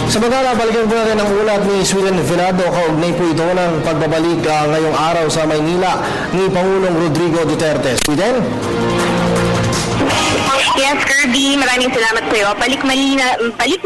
Samantala, balikan po natin ang ulat ni Sweden Velado. Kaugnay po ito ng pagbabalik ngayong araw sa Maynila ni Pangulong Rodrigo Duterte. Sweden? Yes, Kirby, maraming salamat sa iyo. Balik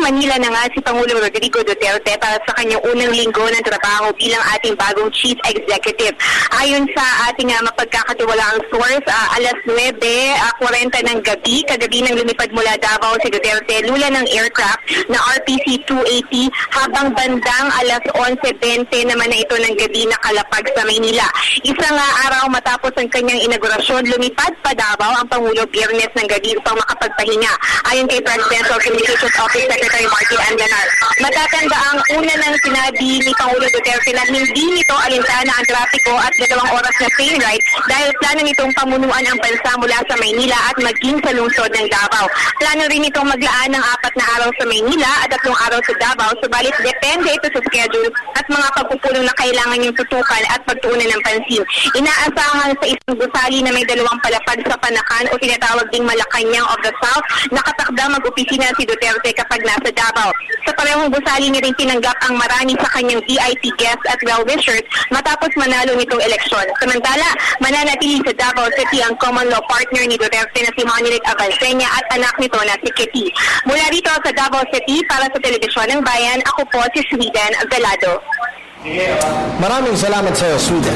Manila na nga si Pangulong Rodrigo Duterte para sa kanyang unang linggo ng trabaho bilang ating bagong Chief Executive. Ayon sa ating mapagkakatiwalaang source, alas 9:40 ng gabi, kagabi nang lumipad mula Davao si Duterte, lula ng aircraft na RPC-280 habang bandang alas 11:20 naman na ito ng gabi nakalapag sa Maynila. Isang araw matapos ang kanyang inaugurasyon, lumipad pa Davao ang Pangulo Biyernes ng gabi upang makapagpahinga. Ayon kay Presidential Communications Office Secretary Martin Andanar. Matatanda ang una ng sinabi ni Pangulo Duterte na hindi nito alintana ang trapiko at 2 oras na train ride dahil plano nitong pamunuan ang bansa mula sa Maynila at maging sa lungsod ng Davao. Plano rin itong maglaan ng 4 na araw sa Maynila at 3 araw sa Davao, subalit depende ito sa schedule at mga pagpupulong na kailangan yung tutukan at pagtuunan ng pansin. Inaasahan sa isang gusali na may 2 palapag sa Panakan o tinatawag ding Malacanang of the South, nakatakda mag-opisina si Duterte kapag nasa Davao. Sa parehong gusali niya rin tinanggap ang marami sa kanyang VIP guests at well-wishers matapos manalo nitong eleksyon. Samantala, mananatili sa Davao City ang common law partner ni Duterte na si Manilit Avancenia at anak nito na si Kitty. Mula dito sa Davao City para sa Telebisyon ng Bayan, ako po si Sweden Velado. Maraming salamat sa iyo, Sweden.